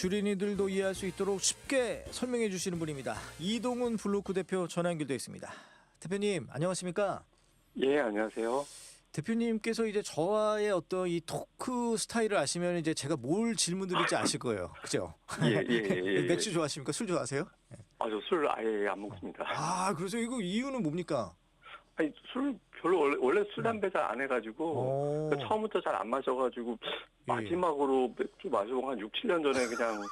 주린이들도 이해할 수 있도록 쉽게 설명해 주시는 분입니다. 이동훈 블로크 대표 전화 연결되어 있습니다. 대표님 안녕하십니까? 예, 안녕하세요. 대표님께서 이제 저와의 어떤 이 토크 스타일을 아시면 이제 제가 뭘 질문 드릴지 아실 거예요. 그죠? 예. 맥주 좋아하십니까? 술 좋아하세요? 아, 저 술 아예 안 먹습니다. 아, 그래서 이거 이유는 뭡니까? 아니, 술 별로 원래 술 담배 잘 안 해가지고 그러니까 처음부터 잘 안 마셔가지고 마지막으로 맥주 마셔본 한 6, 7년 전에 그냥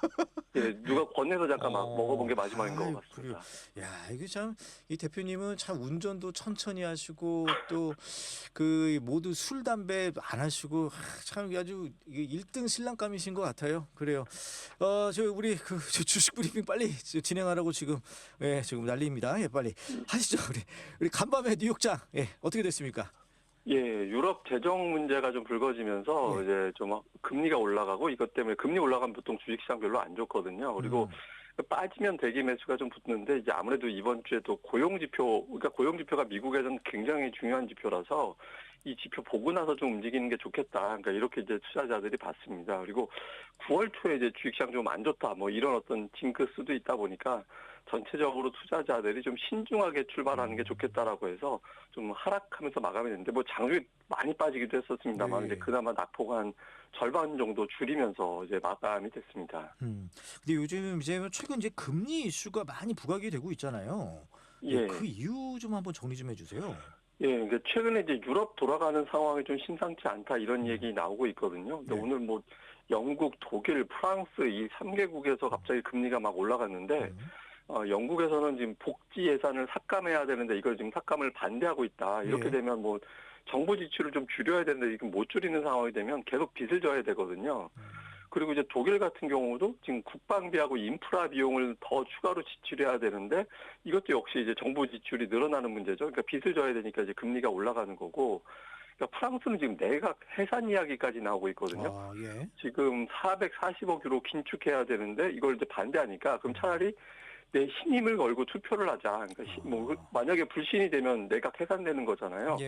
예, 누가 권해서 잠깐 막 먹어본 게 마지막인 것 같습니다. 야, 이게 참 이 대표님은 참 운전도 천천히 하시고 또 그 모두 술 담배 안 하시고 참 아주 1등 신랑감이신 것 같아요. 그래요. 저 우리 그 주식 브리핑 빨리 진행하라고 지금 난리입니다. 예, 빨리 하시죠. 우리 간밤에 뉴욕장 어떻게 됐습니까? 예, 유럽 재정 문제가 좀 불거지면서 이제 좀 금리가 올라가고 이것 때문에 금리 올라가면 보통 주식시장 별로 안 좋거든요. 그리고 빠지면 대기 매수가 좀 붙는데 이제 아무래도 이번 주에도 고용지표, 그러니까 고용지표가 미국에서는 굉장히 중요한 지표라서 이 지표 보고 나서 좀 움직이는 게 좋겠다. 그러니까 이렇게 이제 투자자들이 봤습니다. 그리고 9월 초에 이제 주식시장 좀 안 좋다. 뭐 이런 어떤 징크스도 있다 보니까 전체적으로 투자자들이 좀 신중하게 출발하는 게 좋겠다라고 해서 좀 하락하면서 마감이 됐는데 뭐 장중에 많이 빠지기도 했었습니다만 이제 그나마 낙폭 한 절반 정도 줄이면서 이제 마감이 됐습니다. 근데 요즘 이제 최근 이제 금리 이슈가 많이 부각이 되고 있잖아요. 예. 그 이유 좀 한번 정리 좀 해주세요. 예, 그러니까 최근에 이제 유럽 돌아가는 상황이 좀 심상치 않다 이런 얘기 나오고 있거든요. 근데 오늘 뭐 영국, 독일, 프랑스 이 3개국에서 갑자기 금리가 막 올라갔는데 영국에서는 지금 복지 예산을 삭감해야 되는데 이걸 지금 삭감을 반대하고 있다. 이렇게 되면 뭐 정부 지출을 좀 줄여야 되는데 지금 못 줄이는 상황이 되면 계속 빚을 져야 되거든요. 그리고 이제 독일 같은 경우도 지금 국방비하고 인프라 비용을 더 추가로 지출해야 되는데 이것도 역시 이제 정부 지출이 늘어나는 문제죠. 그러니까 빚을 져야 되니까 이제 금리가 올라가는 거고. 그러니까 프랑스는 지금 내각 해산 이야기까지 나오고 있거든요. 지금 440억 유로 긴축해야 되는데 이걸 이제 반대하니까 그럼 차라리 내 신임을 걸고 투표를 하자. 그러니까 뭐 만약에 불신이 되면 내각 해산되는 거잖아요.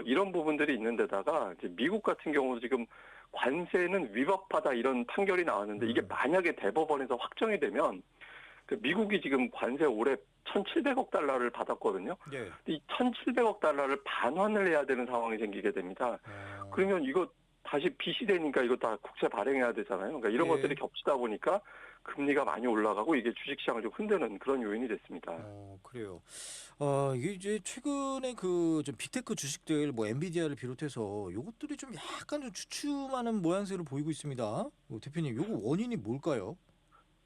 이런 부분들이 있는데다가 이제 미국 같은 경우도 지금 관세는 위법하다 이런 판결이 나왔는데 이게 만약에 대법원에서 확정이 되면 그 미국이 지금 관세 올해 1,700억 달러를 받았거든요. 근데 이 1,700억 달러를 반환을 해야 되는 상황이 생기게 됩니다. 그러면 이거 다시 빚이 되니까 이거 다 국채 발행해야 되잖아요. 그러니까 이런 것들이 겹치다 보니까 금리가 많이 올라가고 이게 주식시장을 좀 흔드는 그런 요인이 됐습니다. 그래요. 이게 이제 최근에 그 좀 빅테크 주식들 뭐 엔비디아를 비롯해서 요것들이 좀 약간 좀 주춤하는 모양새를 보이고 있습니다. 대표님, 요거 원인이 뭘까요?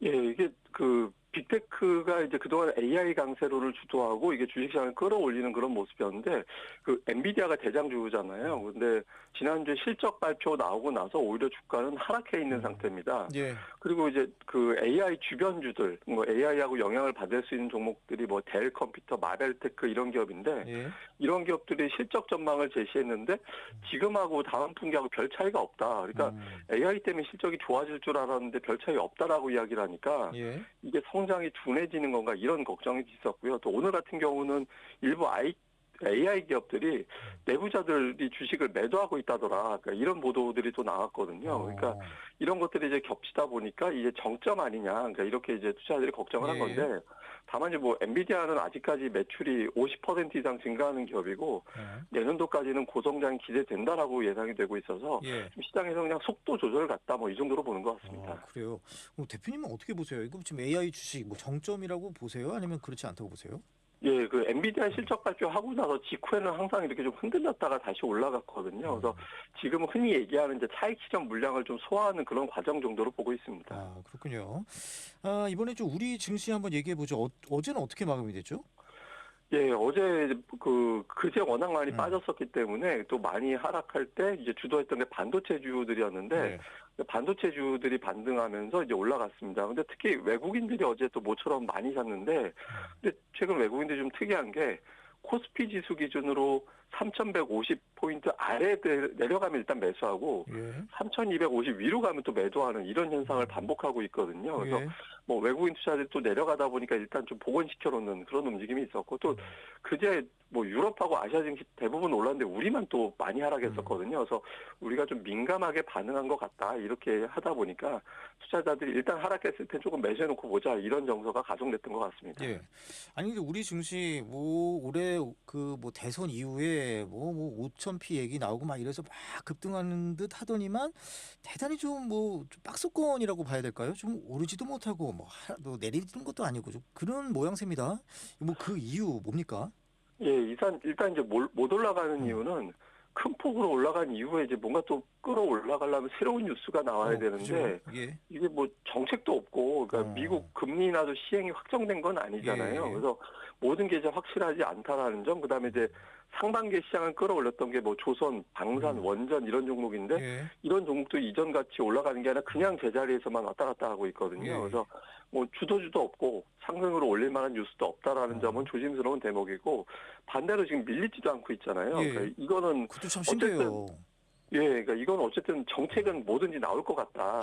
예, 이게 그 빅테크가 이제 그동안 AI 강세로를 주도하고 이게 주식시장을 끌어올리는 그런 모습이었는데 그 엔비디아가 대장주잖아요. 근데 지난주에 실적 발표 나오고 나서 오히려 주가는 하락해 있는 상태입니다. 그리고 이제 그 AI 주변주들, 뭐 AI하고 영향을 받을 수 있는 종목들이 뭐 델 컴퓨터, 마벨테크 이런 기업인데 이런 기업들이 실적 전망을 제시했는데 지금하고 다음 분기하고 별 차이가 없다. 그러니까 AI 때문에 실적이 좋아질 줄 알았는데 별 차이 없다라고 이야기를 하니까 이게 성장이 둔해지는 건가 이런 걱정이 있었고요. 또 오늘 같은 경우는 일부 AI 기업들이 내부자들이 주식을 매도하고 있다더라. 그러니까 이런 보도들이 또 나왔거든요. 그러니까 이런 것들이 이제 겹치다 보니까 이제 정점 아니냐. 그러니까 이렇게 이제 투자자들이 걱정을 한 건데 다만 이제 뭐 엔비디아는 아직까지 매출이 50% 이상 증가하는 기업이고 내년도까지는 고성장이 기대된다라고 예상이 되고 있어서 시장에서 그냥 속도 조절 같다 뭐 이 정도로 보는 것 같습니다. 그래요. 대표님은 어떻게 보세요? 이거 지금 AI 주식 뭐 정점이라고 보세요? 아니면 그렇지 않다고 보세요? 예, 그 엔비디아 실적 발표하고 나서 직후에는 항상 이렇게 좀 흔들렸다가 다시 올라갔거든요. 그래서 지금은 흔히 얘기하는 이제 차익 실현 물량을 좀 소화하는 그런 과정 정도로 보고 있습니다. 그렇군요. 이번에 좀 우리 증시 한번 얘기해 보죠. 어제는 어떻게 마감이 됐죠? 예, 어제 그제 워낙 많이 빠졌었기 때문에 또 많이 하락할 때 이제 주도했던 게 반도체주들이었는데 반도체주들이 반등하면서 이제 올라갔습니다. 근데 특히 외국인들이 어제 또 모처럼 많이 샀는데 근데 최근 외국인들이 좀 특이한 게 코스피 지수 기준으로 3,150포인트 아래 내려가면 일단 매수하고 예. 3,250 위로 가면 또 매도하는 이런 현상을 반복하고 있거든요. 그래서 예. 뭐 외국인 투자들이 또 내려가다 보니까 일단 좀 복원시켜 놓는 그런 움직임이 있었고 또 그제 뭐 유럽하고 아시아 증시 대부분 올랐는데 우리만 또 많이 하락했었거든요. 그래서 우리가 좀 민감하게 반응한 것 같다. 이렇게 하다 보니까 투자자들이 일단 하락했을 때 조금 매수해 놓고 보자. 이런 정서가 가중됐던 것 같습니다. 예. 아니 근데 우리 증시 뭐 올해 그 뭐 대선 이후에 뭐 5,000피 얘기 나오고 막 이래서 막 급등하는 듯 하더니만 대단히 좀 뭐 좀 박스권이라고 봐야 될까요? 좀 오르지도 못하고 뭐 내리는 것도 아니고 좀 그런 모양새입니다. 뭐 그 이유 뭡니까? 예, 일단 이제 못 올라가는 이유는 큰 폭으로 올라간 이후에 이제 뭔가 또 끌어올라가려면 새로운 뉴스가 나와야 그죠? 되는데 예. 이게 뭐 정책도 없고 그러니까 미국 금리 인하도 시행이 확정된 건 아니잖아요. 예. 그래서 모든 게 이제 확실하지 않다라는 점, 그다음에 이제 상반기 시장을 끌어올렸던 게 뭐 조선, 방산, 원전 이런 종목인데 예. 이런 종목도 이전 같이 올라가는 게 아니라 그냥 제자리에서만 왔다 갔다 하고 있거든요. 예. 그래서 뭐 주도주도 없고 상승으로 올릴 만한 뉴스도 없다라는 점은 조심스러운 대목이고 반대로 지금 밀리지도 않고 있잖아요. 예. 그러니까 이거는 그것도 참 신기해요. 예, 그러니까 이건 어쨌든 정책은 뭐든지 나올 것 같다.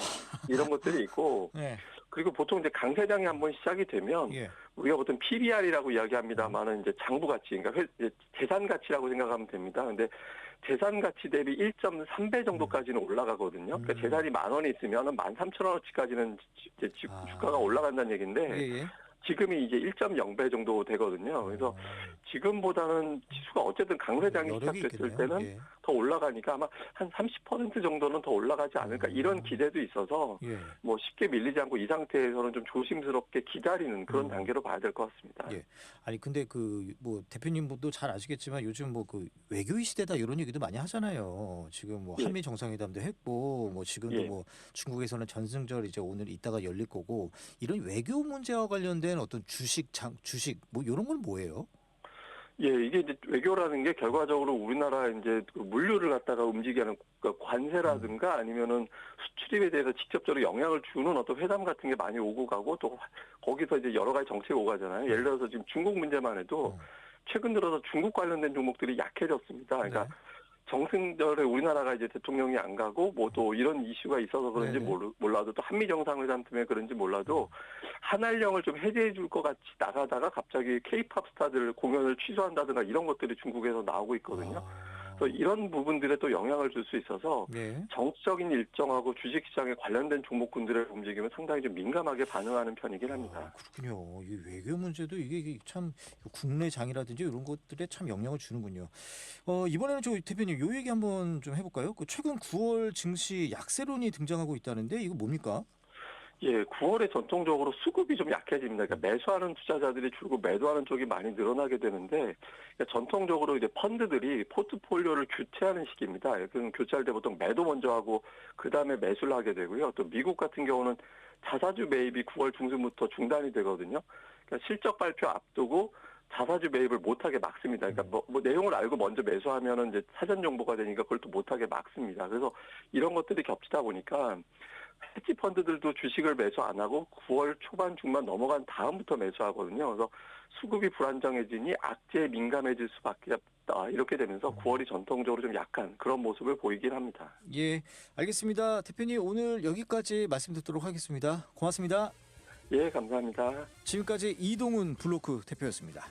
이런 것들이 있고, 예. 그리고 보통 이제 강세장이 한번 시작이 되면, 예. 우리가 보통 PBR이라고 이야기합니다만은 이제 장부 가치, 그러니까 재산 가치라고 생각하면 됩니다. 근데 재산 가치 대비 1.3배 정도까지는 올라가거든요. 그러니까 재산이 10,000원이 있으면 13,000원어치까지는 이제 주가가 올라간다는 얘기인데, 예. 예. 지금이 이제 1.0배 정도 되거든요. 그래서 지금보다는 지수가 어쨌든 강세장이 여력이 시작됐을 있겠네요. 때는 예. 더 올라가니까 아마 한 30% 정도는 더 올라가지 않을까 이런 기대도 있어서 예. 뭐 쉽게 밀리지 않고 이 상태에서는 좀 조심스럽게 기다리는 그런 단계로 봐야 될 것 같습니다. 예. 아니 근데 그 뭐 대표님도 잘 아시겠지만 요즘 뭐 그 외교의 시대다 이런 얘기도 많이 하잖아요. 지금 뭐 예. 한미 정상회담도 했고 뭐 지금도 예. 뭐 중국에서는 전승절 이제 오늘 이따가 열릴 거고 이런 외교 문제와 관련된 어떤 주식 뭐 이런 건 뭐예요? 예, 이게 이제 외교라는 게 결과적으로 우리나라 이제 그 물류를 갖다가 움직이는 그러니까 관세라든가 아니면은 수출입에 대해서 직접적으로 영향을 주는 어떤 회담 같은 게 많이 오고 가고 또 거기서 이제 여러 가지 정책이 오고 가잖아요. 예를 들어서 지금 중국 문제만 해도 최근 들어서 중국 관련된 종목들이 약해졌습니다. 그러니까 네. 정승절에 우리나라가 이제 대통령이 안 가고 뭐 또 이런 이슈가 있어서 그런지 네네. 몰라도 또 한미 정상회담 때문에 그런지 몰라도 한알령을 좀 해제해 줄 것 같이 나가다가 갑자기 케이팝 스타들 공연을 취소한다든가 이런 것들이 중국에서 나오고 있거든요. 그래서 이런 부분들에 또 영향을 줄 수 있어서 네. 정치적인 일정하고 주식시장에 관련된 종목군들의 움직임은 상당히 좀 민감하게 반응하는 편이긴 합니다. 그렇군요. 이 외교 문제도 이게 참 국내장이라든지 이런 것들에 참 영향을 주는군요. 이번에는 저 대표님 요 얘기 한번 좀 해볼까요? 그 최근 9월 증시 약세론이 등장하고 있다는데 이거 뭡니까? 예, 9월에 전통적으로 수급이 좀 약해집니다. 그러니까 매수하는 투자자들이 줄고 매도하는 쪽이 많이 늘어나게 되는데 그러니까 전통적으로 이제 펀드들이 포트폴리오를 교체하는 시기입니다. 그럼 교체할 때 보통 매도 먼저 하고 그 다음에 매수를 하게 되고요. 또 미국 같은 경우는 자사주 매입이 9월 중순부터 중단이 되거든요. 그러니까 실적 발표 앞두고 자사주 매입을 못하게 막습니다. 그러니까 뭐 내용을 알고 먼저 매수하면은 이제 사전 정보가 되니까 그걸 또 못하게 막습니다. 그래서 이런 것들이 겹치다 보니까 헤지 펀드들도 주식을 매수 안 하고 9월 초반 중반 넘어간 다음부터 매수하거든요. 그래서 수급이 불안정해지니 악재에 민감해질 수밖에 없다. 이렇게 되면서 9월이 전통적으로 좀 약한 그런 모습을 보이긴 합니다. 예, 알겠습니다. 대표님 오늘 여기까지 말씀 듣도록 하겠습니다. 고맙습니다. 예, 감사합니다. 지금까지 이동훈 블로크 대표였습니다.